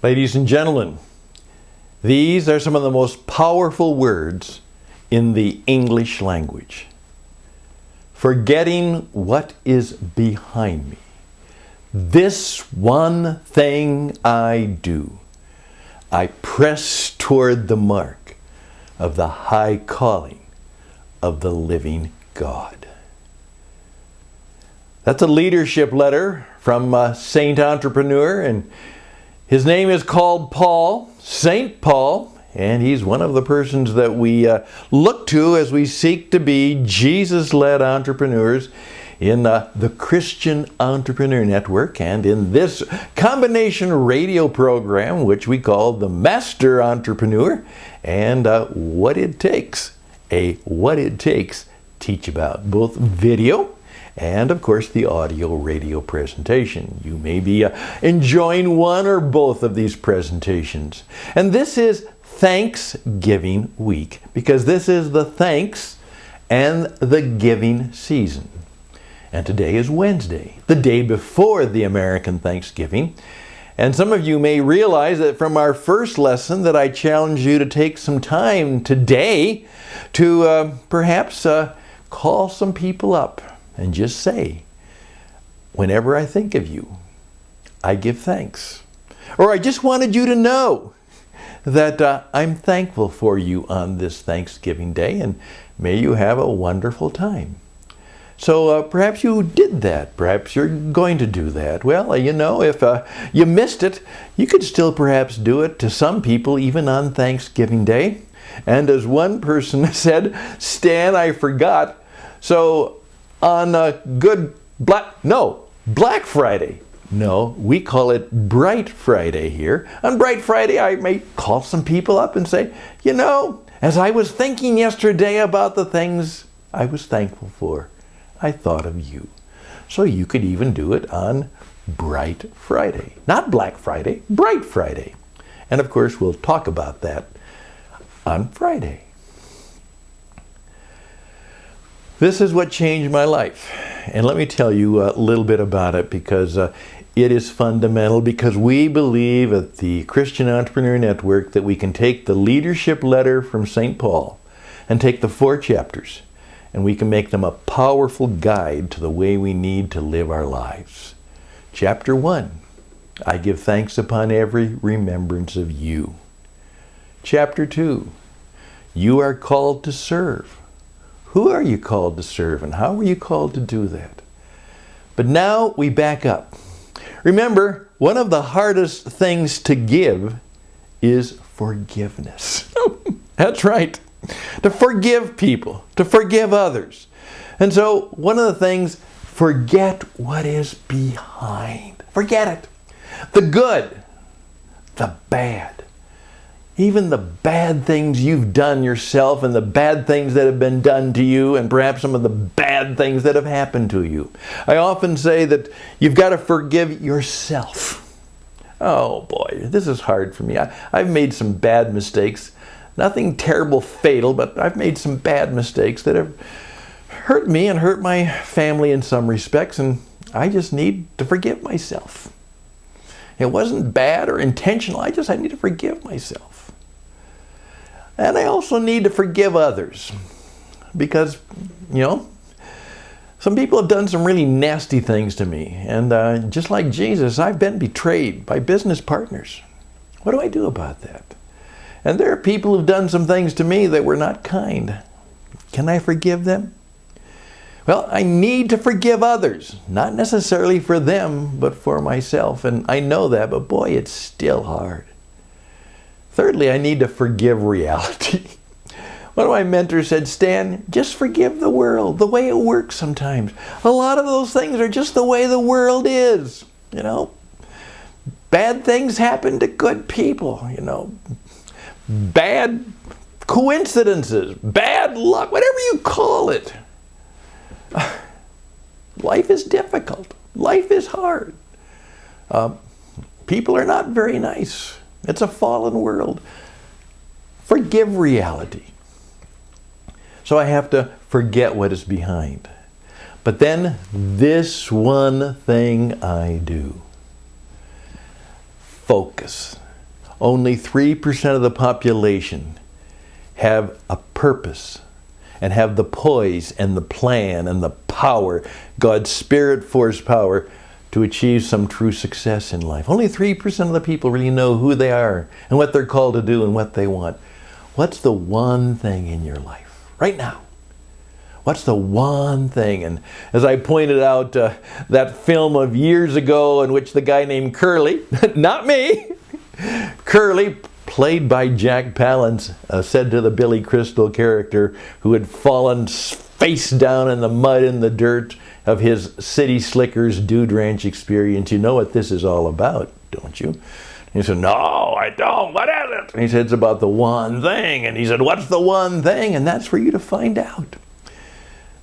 Ladies and gentlemen, these are some of the most powerful words in the English language. Forgetting what is behind me. This one thing I do. I press toward the mark of the high calling of the living God. That's a leadership letter from a saint entrepreneur, and his name is called Paul, Saint Paul, and he's one of the persons that we look to as we seek to be Jesus-led entrepreneurs in the Christian Entrepreneur Network and in this combination radio program, which we call the Master Entrepreneur, and What It Takes, a What It Takes teach about, both video and, of course, the audio radio presentation. You may be enjoying one or both of these presentations. And this is Thanksgiving week, because this is the thanks and the giving season. And today is Wednesday, the day before the American Thanksgiving. And some of you may realize that from our first lesson that I challenge you to take some time today to perhaps call some people up and just say, whenever I think of you, I give thanks. Or I just wanted you to know that I'm thankful for you on this Thanksgiving Day, and may you have a wonderful time. So perhaps you did that. Perhaps you're going to do that. Well, you know, if you missed it, you could still perhaps do it to some people even on Thanksgiving Day. And as one person said, Stan, I forgot. So on Black Friday. No, we call it Bright Friday here. On Bright Friday, I may call some people up and say, you know, as I was thinking yesterday about the things I was thankful for, I thought of you. So you could even do it on Bright Friday. Not Black Friday, Bright Friday. And of course, we'll talk about that on Friday. This is what changed my life. And let me tell you a little bit about it, because it is fundamental, because we believe at the Christian Entrepreneur Network that we can take the leadership letter from St. Paul and take the 4 chapters, and we can make them a powerful guide to the way we need to live our lives. Chapter 1, I give thanks upon every remembrance of you. Chapter 2, you are called to serve. Who are you called to serve, and how are you called to do that? But now we back up. Remember, one of the hardest things to give is forgiveness. That's right. To forgive people, to forgive others. And so one of the things, forget what is behind. Forget it. The good, the bad. Even the bad things you've done yourself, and the bad things that have been done to you, and perhaps some of the bad things that have happened to you. I often say that you've got to forgive yourself. Oh boy, this is hard for me. I've made some bad mistakes. Nothing terrible, fatal, but I've made some bad mistakes that have hurt me and hurt my family in some respects, and I just need to forgive myself. It wasn't bad or intentional. I need to forgive myself. And I also need to forgive others, because, you know, some people have done some really nasty things to me. And just like Jesus, I've been betrayed by business partners. What do I do about that? And there are people who've done some things to me that were not kind. Can I forgive them? Well, I need to forgive others, not necessarily for them, but for myself. And I know that, but boy, it's still hard. Thirdly, I need to forgive reality. One of my mentors said, Stan, just forgive the world, the way it works sometimes. A lot of those things are just the way the world is. You know, bad things happen to good people, you know. Bad coincidences, bad luck, whatever you call it. Life is difficult. Life is hard. People are not very nice. It's a fallen world. Forgive reality. So I have to forget what is behind. But then this one thing I do. Focus. only 3% of the population have a purpose and have the poise and the plan and the power, God's Spirit force power, to achieve some true success in life. Only 3% of the people really know who they are and what they're called to do and what they want. What's the one thing in your life right now? What's the one thing? And as I pointed out, that film of years ago in which the guy named Curly, not me, Curly, played by Jack Palance, said to the Billy Crystal character who had fallen face down in the mud and the dirt of his City Slickers Dude Ranch experience, "You know what this is all about, don't you?" He said, "No, I don't. What is it?" And he said, "It's about the one thing." And he said, "What's the one thing?" And that's for you to find out.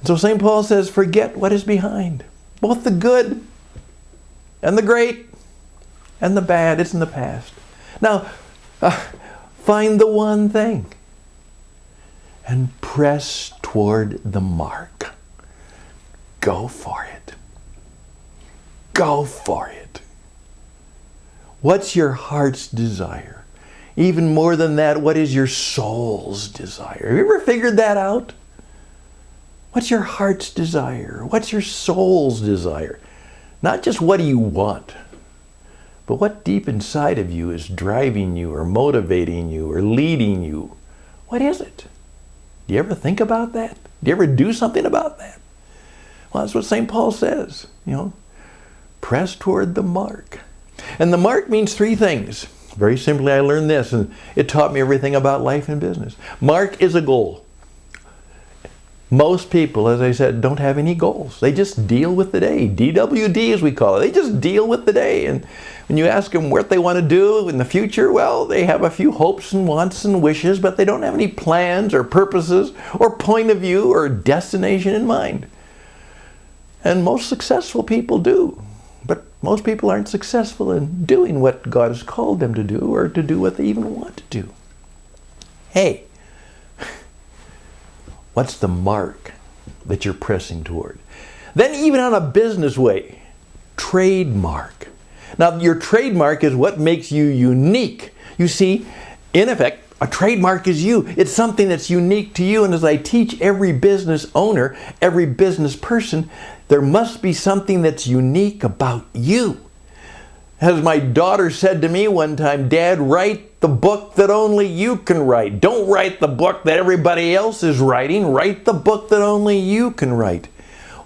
And so St. Paul says, forget what is behind. Both the good and the great and the bad. It's in the past. Now, find the one thing and press toward the mark. Go for it. Go for it. What's your heart's desire? Even more than that, what is your soul's desire? Have you ever figured that out? What's your heart's desire? What's your soul's desire? Not just what do you want, but what deep inside of you is driving you or motivating you or leading you? What is it? Do you ever think about that? Do you ever do something about that? Well, that's what St. Paul says, press toward the mark. And the mark means three things. Very simply, I learned this, and it taught me everything about life and business. Mark is a goal. Most people, as I said, don't have any goals. They just deal with the day. DWD, as we call it. They just deal with the day. And when you ask them what they want to do in the future, well, they have a few hopes and wants and wishes, but they don't have any plans or purposes or point of view or destination in mind. And most successful people do. But most people aren't successful in doing what God has called them to do or to do what they even want to do. Hey, what's the mark that you're pressing toward? Then even on a business way, trademark. Now your trademark is what makes you unique. You see, in effect, a trademark is you. It's something that's unique to you. And as I teach every business owner, every business person, there must be something that's unique about you. As my daughter said to me one time, "Dad, write the book that only you can write. Don't write the book that everybody else is writing. Write the book that only you can write."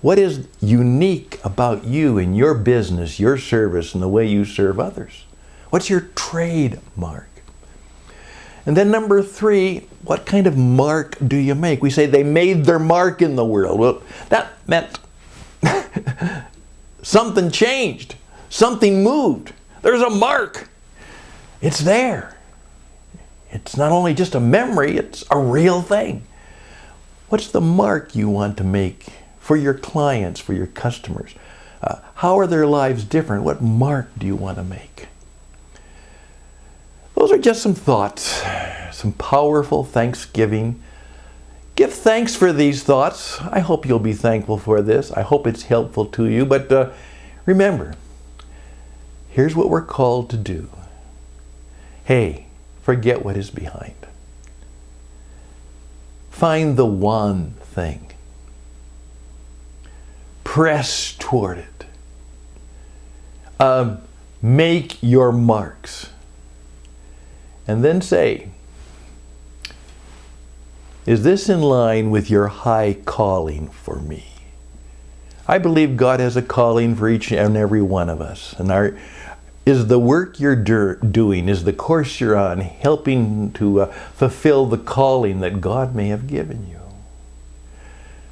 What is unique about you and your business, your service, and the way you serve others? What's your trademark? And then number three, what kind of mark do you make? We say they made their mark in the world. Well, that meant something changed. Something moved. There's a mark. It's there. It's not only just a memory, it's a real thing. What's the mark you want to make for your clients, for your customers? How are their lives different? What mark do you want to make? Those are just some thoughts, some powerful Thanksgiving. Give thanks for these thoughts. I hope you'll be thankful for this. I hope it's helpful to you. But remember, here's what we're called to do. Hey, forget what is behind. Find the one thing. Press toward it. Make your marks. And then say, is this in line with your high calling for me? I believe God has a calling for each and every one of us. And is the work you're doing, is the course you're on, helping to fulfill the calling that God may have given you?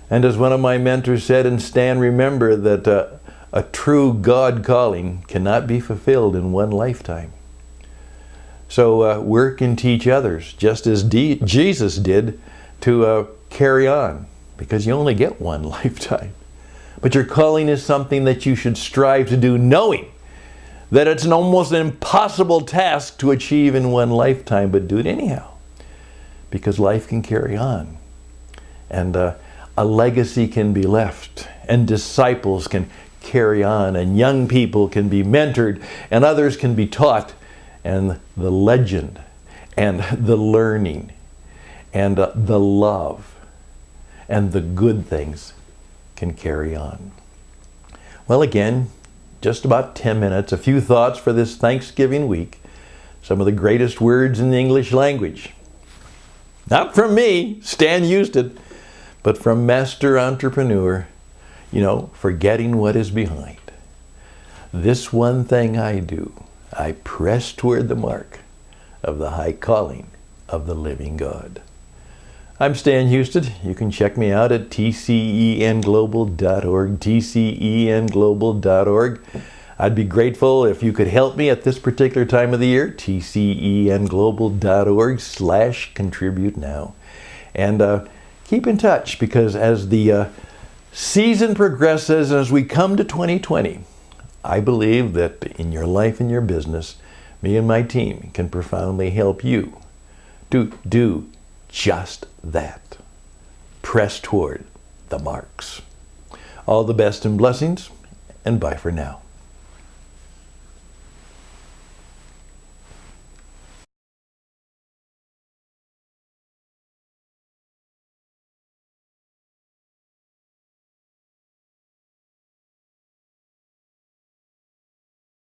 And as one of my mentors said, and Stan, remember that a true God calling cannot be fulfilled in one lifetime. So work and teach others, just as Jesus did, to carry on, because you only get one lifetime. But your calling is something that you should strive to do, knowing that it's an almost impossible task to achieve in one lifetime, but do it anyhow, because life can carry on. And a legacy can be left, and disciples can carry on, and young people can be mentored, and others can be taught, and the legend and the learning and the love and the good things can carry on. Well, again, just about 10 minutes, a few thoughts for this Thanksgiving week. Some of the greatest words in the English language. Not from me, Stan Houston, but from Master Entrepreneur, forgetting what is behind. This one thing I do, I press toward the mark of the high calling of the living God. I'm Stan Houston. You can check me out at tcenglobal.org, tcenglobal.org. I'd be grateful if you could help me at this particular time of the year, tcenglobal.org/contribute now. And keep in touch, because as the season progresses, as we come to 2020, I believe that in your life and your business, me and my team can profoundly help you to do just that. Press toward the marks. All the best and blessings, and bye for now.